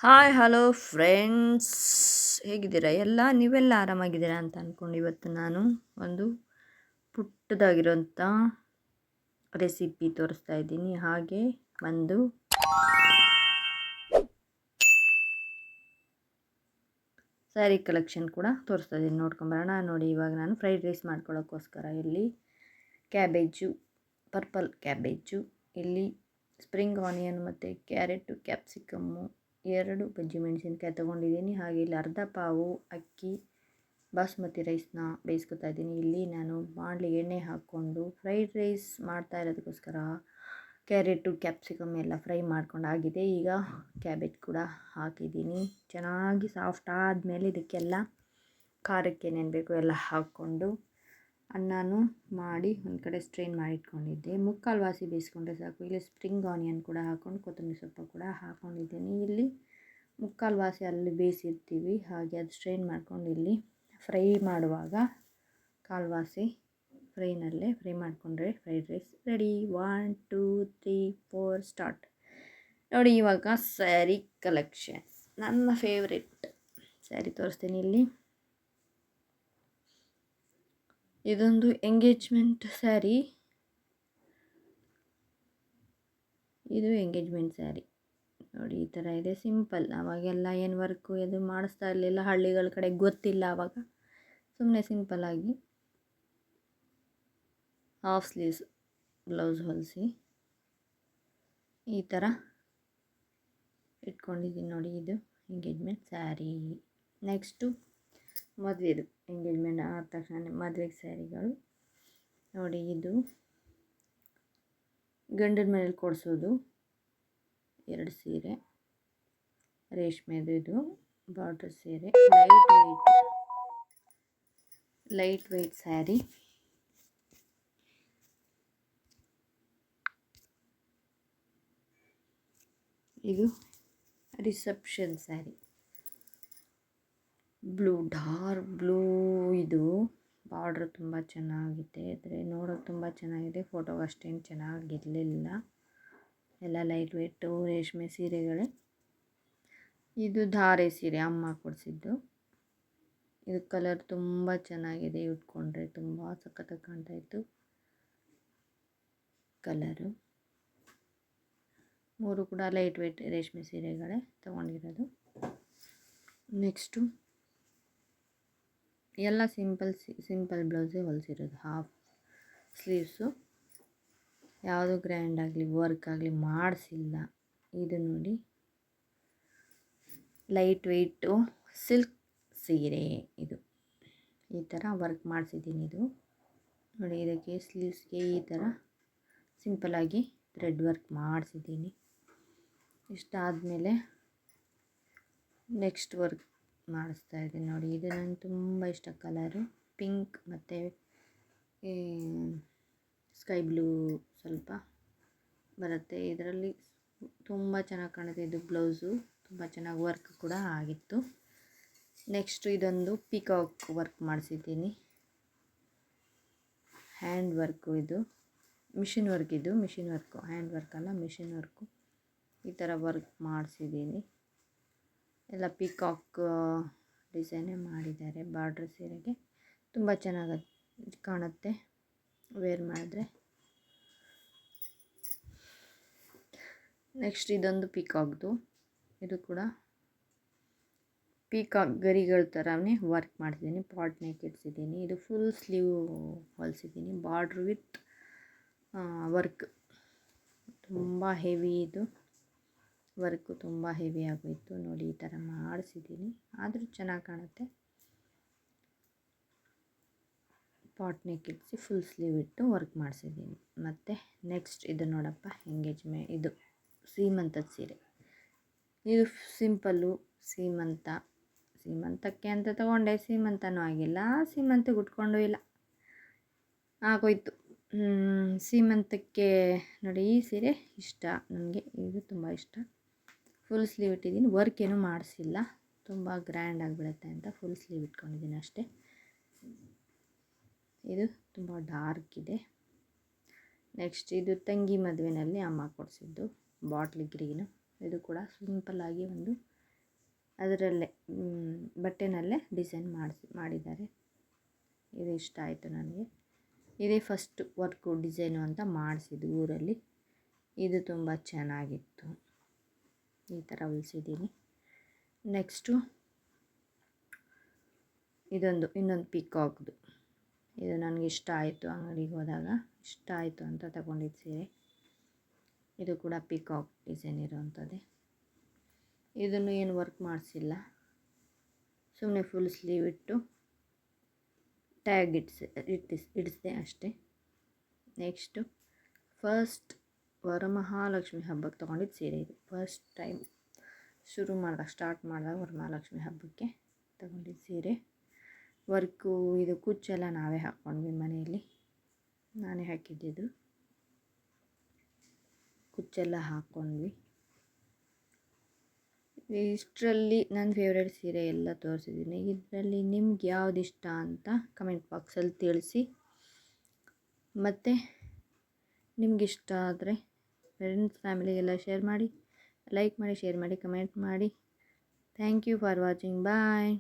Hi hello friends, ಹೇಗಿದ್ದೀರಾ ನೀವೆಲ್ಲ ಆರಾಮಾಗಿದ್ದೀರಾ ಅಂತ ಅಂದ್ಕೊಂಡು ಇವತ್ತು ನಾನು ಒಂದು ಪುಟ್ಟದಾಗಿರೋಂಥ ರೆಸಿಪಿ ತೋರಿಸ್ತಾ ಇದ್ದೀನಿ. ಹಾಗೆ ಒಂದು ಸ್ಯಾರಿ ಕಲೆಕ್ಷನ್ ಕೂಡ ತೋರಿಸ್ತಾ ಇದ್ದೀನಿ, ನೋಡ್ಕೊಂಬರೋಣ. ನೋಡಿ, ಇವಾಗ ನಾನು ಫ್ರೈಡ್ ರೈಸ್ ಮಾಡ್ಕೊಳ್ಳೋಕ್ಕೋಸ್ಕರ ಇಲ್ಲಿ ಕ್ಯಾಬೇಜು, ಪರ್ಪಲ್ ಕ್ಯಾಬೇಜು, ಇಲ್ಲಿ ಸ್ಪ್ರಿಂಗ್ ಆನಿಯನ್ ಮತ್ತು ಕ್ಯಾರೆಟು, ಕ್ಯಾಪ್ಸಿಕಮ್ಮು, 2 ಬಜ್ಜಿ ಮೆಣಸಿನ್ಕಾಯಿ ತೊಗೊಂಡಿದ್ದೀನಿ. ಹಾಗೆ ಇಲ್ಲಿ ಅರ್ಧ ಪಾವು ಅಕ್ಕಿ ಬಾಸುಮತಿ ರೈಸ್ನ ಬೇಯಿಸ್ಕೊತಾ ಇದ್ದೀನಿ. ಇಲ್ಲಿ ನಾನು ಬಾಣಲಿಗೆ ಎಣ್ಣೆ ಹಾಕ್ಕೊಂಡು ಫ್ರೈಡ್ ರೈಸ್ ಮಾಡ್ತಾ ಇರೋದಕ್ಕೋಸ್ಕರ ಕ್ಯಾರೆಟು ಕ್ಯಾಪ್ಸಿಕಮ್ ಎಲ್ಲ ಫ್ರೈ ಮಾಡ್ಕೊಂಡು ಆಗಿದೆ. ಈಗ ಕ್ಯಾಬೇಜ್ ಕೂಡ ಹಾಕಿದ್ದೀನಿ. ಚೆನ್ನಾಗಿ ಸಾಫ್ಟ್ ಆದಮೇಲೆ ಇದಕ್ಕೆಲ್ಲ ಖಾರಕ್ಕೆ ಏನೇನು ಬೇಕು ಎಲ್ಲ ಹಾಕ್ಕೊಂಡು ಅನ್ನನೂ ಮಾಡಿ ಒಂದು ಕಡೆ ಸ್ಟ್ರೈನ್ ಮಾಡಿ ಇಟ್ಕೊಂಡಿದ್ದೆ. ಮುಕ್ಕಾಲು ವಾಸಿ ಬೇಯಿಸ್ಕೊಂಡ್ರೆ ಸಾಕು. ಇಲ್ಲಿ ಸ್ಪ್ರಿಂಗ್ ಆನಿಯನ್ ಕೂಡ ಹಾಕ್ಕೊಂಡು ಕೊತ್ತಂಬರಿ ಸೊಪ್ಪು ಕೂಡ ಹಾಕ್ಕೊಂಡಿದ್ದೀನಿ. ಇಲ್ಲಿ ಮುಕ್ಕಾಲು ವಾಸಿ ಅಲ್ಲಿ ಬೇಯಿಸಿರ್ತೀವಿ, ಹಾಗೆ ಅದು ಸ್ಟ್ರೈನ್ ಮಾಡ್ಕೊಂಡು ಇಲ್ಲಿ ಫ್ರೈ ಮಾಡುವಾಗ ಕಾಲ್ವಾಸಿ ಫ್ರೈನಲ್ಲೇ ಫ್ರೈ ಮಾಡಿಕೊಂಡ್ರೆ ಫ್ರೈಡ್ ರೈಸ್ ರೆಡಿ. 1 2 3 4 ಸ್ಟಾರ್ಟ್. ನೋಡಿ, ಇವಾಗ ಸ್ಯಾರಿ ಕಲೆಕ್ಷನ್ಸ್, ನನ್ನ ಫೇವ್ರೆಟ್ ಸ್ಯಾರಿ ತೋರಿಸ್ತೀನಿ. ಇಲ್ಲಿ ಇದೊಂದು ಎಂಗೇಜ್ಮೆಂಟ್ ಸ್ಯಾರಿ. ಇದು ಎಂಗೇಜ್ಮೆಂಟ್ ಸ್ಯಾರಿ ನೋಡಿ, ಈ ಥರ ಇದೆ. ಸಿಂಪಲ್. ಆವಾಗೆಲ್ಲ ಏನು ವರ್ಕು ಇದು ಮಾಡಿಸ್ತಾ ಇರಲಿಲ್ಲ, ಹಳ್ಳಿಗಳ ಕಡೆ ಗೊತ್ತಿಲ್ಲ. ಆವಾಗ ಸುಮ್ಮನೆ ಸಿಂಪಲ್ಲಾಗಿ ಹಾಫ್ ಸ್ಲೀವ್ಸ್ ಬ್ಲೌಸ್ ಹೊಲಿಸಿ ಈ ಥರ ಇಟ್ಕೊಂಡಿದ್ದೀನಿ. ನೋಡಿ, ಇದು ಎಂಗೇಜ್ಮೆಂಟ್ ಸ್ಯಾರಿ. ನೆಕ್ಸ್ಟು ಮದುವೆದು. ಎಂಗೇಜ್ಮೆಂಟ್ ಆದ ತಕ್ಷಣ ಮದುವೆಗೆ ಸ್ಯಾರಿಗಳು ನೋಡಿ. ಇದು ಗಂಡನ ಮನೇಲಿ ಕೊಡಿಸೋದು 2 ಸೀರೆ, ರೇಷ್ಮೆದು. ಇದು ಬಾರ್ಡರ್ ಸೀರೆ, ಲೈಟ್ ವೆಯ್ಟ್ ಸ್ಯಾರಿ. ಇದು reception sari, blue, dark blue. ಇದು ಬಾರ್ಡ್ರ್ ತುಂಬ ಚೆನ್ನಾಗಿದೆ, ಆದರೆ ನೋಡೋಕೆ ತುಂಬ ಚೆನ್ನಾಗಿದೆ. ಫೋಟೋಗೆ ಅಷ್ಟೇನು ಚೆನ್ನಾಗಿರಲಿಲ್ಲ. ಎಲ್ಲ ಲೈಟ್ ವೆಯ್ಟು ರೇಷ್ಮೆ ಸೀರೆಗಳೇ. ಇದು ಧಾರೆ ಸೀರೆ, ಅಮ್ಮ ಕೊಡಿಸಿದ್ದು. ಇದು ಕಲರ್ ತುಂಬ ಚೆನ್ನಾಗಿದೆ, ಉಟ್ಕೊಂಡ್ರೆ ತುಂಬ ಸಖತ್ತಾಗಿ ಕಾಣ್ತಾಯಿತ್ತು ಕಲರು. 3 ಕೂಡ ಲೈಟ್ ವೆಯ್ಟ್ ರೇಷ್ಮೆ ಸೀರೆಗಳೇ ತೊಗೊಂಡಿರೋದು. ನೆಕ್ಸ್ಟು ಎಲ್ಲ ಸಿಂಪಲ್ ಬ್ಲೌಸೇ ಹೊಲಿಸಿರೋದು. ಹಾಫ್ ಸ್ಲೀವ್ಸು, ಯಾವುದು ಗ್ರ್ಯಾಂಡ್ ಆಗಲಿ ವರ್ಕ್ ಆಗಲಿ ಮಾಡಿಸಿಲ್ಲ. ಇದು ನೋಡಿ, ಲೈಟ್ ವೆಯ್ಟು ಸಿಲ್ಕ್ ಸೀರೆ. ಇದು ಈ ಥರ ವರ್ಕ್ ಮಾಡಿಸಿದ್ದೀನಿ. ಇದು ನೋಡಿ, ಇದಕ್ಕೆ ಸ್ಲೀವ್ಸ್ಗೆ ಈ ಥರ ಸಿಂಪಲಾಗಿ ಥ್ರೆಡ್ ವರ್ಕ್ ಮಾಡಿಸಿದ್ದೀನಿ. ಇಷ್ಟಾದಮೇಲೆ ನೆಕ್ಸ್ಟ್ ವರ್ಕ್ ಮಾಡಿಸ್ತಾ ಇದ್ದೀನಿ. ನೋಡಿ, ಇದು ನನಗೆ ತುಂಬ ಇಷ್ಟ ಕಲರು. ಪಿಂಕ್ ಮತ್ತು ಸ್ಕೈ ಬ್ಲೂ ಸ್ವಲ್ಪ ಬರುತ್ತೆ. ಇದರಲ್ಲಿ ತುಂಬ ಚೆನ್ನಾಗಿ ಕಾಣುತ್ತೆ. ಇದು ಬ್ಲೌಸು ತುಂಬ ಚೆನ್ನಾಗಿ ವರ್ಕ್ ಕೂಡ ಆಗಿತ್ತು. ನೆಕ್ಸ್ಟು ಇದೊಂದು ಪಿಕಾಕ್ ವರ್ಕ್ ಮಾಡಿಸಿದ್ದೀನಿ. Hand work. ಇದು ಮಿಷಿನ್ ವರ್ಕ್. ಇದು ಮಿಷಿನ್ ವರ್ಕು, ಹ್ಯಾಂಡ್ ವರ್ಕ್ ಅಲ್ಲ, ಮಿಷಿನ್ ವರ್ಕು. ಈ ಥರ ವರ್ಕ್ ಮಾಡಿಸಿದ್ದೀನಿ. ಎಲ್ಲ ಪಿಕಾಕ್ ಡಿಸೈನೇ ಮಾಡಿದ್ದಾರೆ. ಬಾರ್ಡ್ರ್ ಸೀರೆಗೆ ತುಂಬ ಚೆನ್ನಾಗಿ ಕಾಣುತ್ತೆ ವೇರ್ ಮಾಡಿದ್ರೆ. ನೆಕ್ಸ್ಟ್ ಇದೊಂದು ಪಿಕಾಕ್ದು. ಇದು ಕೂಡ ಪಿಕಾಕ್ ಗರಿಗಳ ಥರನೇ ವರ್ಕ್ ಮಾಡ್ತಿದ್ದೀನಿ. ಪಾಟ್ ನೆಕ್ ಇಡ್ಸಿದ್ದೀನಿ. ಇದು ಫುಲ್ ಸ್ಲೀವ್ ಹೊಲಿಸಿದ್ದೀನಿ, ಬಾರ್ಡ್ರ್ ವಿತ್ ವರ್ಕ್. ತುಂಬ ಹೆವಿ ಇದು ವರ್ಕು, ತುಂಬ ಹೆವಿ ಆಗೋಯಿತು. ನೋಡಿ, ಈ ಥರ ಮಾಡಿಸಿದ್ದೀನಿ, ಆದರೂ ಚೆನ್ನಾಗಿ ಕಾಣುತ್ತೆ. ಪಾಟ್ ನೆಕ್ ಇಡಿಸಿ ಫುಲ್ ಸ್ಲೀವ್ ಇಟ್ಟು ವರ್ಕ್ ಮಾಡಿಸಿದ್ದೀನಿ. ಮತ್ತು ನೆಕ್ಸ್ಟ್ ಇದು ನೋಡಪ್ಪ, ಇದು ಸೀಮಂತದ ಸೀರೆ. ಇದು ಸಿಂಪಲ್ಲು. ಸೀಮಂತಕ್ಕೆ ಅಂತ ತೊಗೊಂಡೆ, ಸೀಮಂತನೂ ಆಗಿಲ್ಲ, ಸೀಮಂತಕ್ಕೆ ಉಟ್ಕೊಂಡು ಇಲ್ಲ, ಆಗೋಯ್ತು. ಸೀಮಂತಕ್ಕೆ ನೋಡಿ, ಈ ಸೀರೆ ಇಷ್ಟ ನನಗೆ. ಇದು ತುಂಬ ಇಷ್ಟ. ಫುಲ್ ಸ್ಲೀವ್ ಇಟ್ಟಿದ್ದೀನಿ, ವರ್ಕ್ ಏನೂ ಮಾಡಿಸಿಲ್ಲ, ತುಂಬ ಗ್ರ್ಯಾಂಡ್ ಆಗಿಬಿಡುತ್ತೆ ಅಂತ ಫುಲ್ ಸ್ಲೀವ್ ಇಟ್ಕೊಂಡಿದ್ದೀನಿ ಅಷ್ಟೇ. ಇದು ತುಂಬ ಡಾರ್ಕ್ ಇದೆ. ನೆಕ್ಸ್ಟ್ ಇದು ತಂಗಿ ಮದುವೆಯಲ್ಲಿ ಅಮ್ಮ ಕೊಡಿಸಿದ್ದು ಬಾಟ್ಲಿ ಗ್ರೀನು. ಇದು ಕೂಡ ಸಿಂಪಲ್ಲಾಗಿ ಒಂದು ಅದರಲ್ಲೇ ಬಟ್ಟೆನಲ್ಲೇ ಡಿಸೈನ್ ಮಾಡಿದ್ದಾರೆ. ಇದು ಇಷ್ಟ ಆಯಿತು ನನಗೆ. ಇದೇ ಫಸ್ಟ್ ವರ್ಕು ಡಿಸೈನು ಅಂತ ಮಾಡಿಸಿದ್ದು ಊರಲ್ಲಿ. ಇದು ತುಂಬ ಚೆನ್ನಾಗಿತ್ತು. ಈ ಥರ ಹೊಲಿಸಿದ್ದೀನಿ. ನೆಕ್ಸ್ಟು ಇನ್ನೊಂದು ಪಿಕಾಕ್ದು. ಇದು ನನಗೆ ಇಷ್ಟ ಆಯಿತು, ಅಂಗಡಿಗೆ ಹೋದಾಗ ಇಷ್ಟ ಆಯಿತು ಅಂತ ತಗೊಂಡಿದ್ದು ಸೀರೆ. ಇದು ಕೂಡ ಪಿಕಾಕ್ ಡಿಸೈನ್ ಇರೋವಂಥದ್ದೇ. ಇದನ್ನು ಏನು ವರ್ಕ್ ಮಾಡಿಸಿಲ್ಲ, ಸುಮ್ಮನೆ ಫುಲ್ ಸ್ಲೀವ್ ಇಟ್ಟು ಟ್ಯಾಗ್ ಇಡಿಸಿದೆ ಅಷ್ಟೇ. ನೆಕ್ಸ್ಟು ಫಸ್ಟ್ ವರಮಹಾಲಕ್ಷ್ಮಿ ಹಬ್ಬಕ್ಕೆ ತೊಗೊಂಡಿದ್ದು ಸೀರೆ ಇದು. ಫಸ್ಟ್ ಟೈಮ್ ಸ್ಟಾರ್ಟ್ ಮಾಡಿದಾಗ ವರಮಹಾಲಕ್ಷ್ಮಿ ಹಬ್ಬಕ್ಕೆ ತೊಗೊಂಡಿದ್ದು ಸೀರೆ. ವರ್ಕು ಇದು ಕುಚ್ಚೆಲ್ಲ ನಾವೇ ಹಾಕ್ಕೊಂಡ್ವಿ ಮನೆಯಲ್ಲಿ, ನಾನೇ ಹಾಕಿದ್ದಿದ್ದು. ಕುಚ್ಚೆಲ್ಲ ಹಾಕ್ಕೊಂಡ್ವಿ. ಇಷ್ಟರಲ್ಲಿ ನನ್ನ ಫೇವ್ರೆಟ್ ಸೀರೆ ಎಲ್ಲ ತೋರಿಸಿದ್ದೀನಿ. ಇದರಲ್ಲಿ ನಿಮ್ಗೆ ಯಾವ್ದು ಇಷ್ಟ ಅಂತ ಕಮೆಂಟ್ ಬಾಕ್ಸಲ್ಲಿ ತಿಳಿಸಿ. ಮತ್ತು ನಿಮಗಿಷ್ಟ ಆದರೆ ಫ್ರೆಂಡ್ಸ್ ಫ್ಯಾಮಿಲಿಗೆಲ್ಲ ಶೇರ್ ಮಾಡಿ, ಲೈಕ್ ಮಾಡಿ, ಶೇರ್ ಮಾಡಿ, ಕಮೆಂಟ್ ಮಾಡಿ. Thank you for watching. Bye.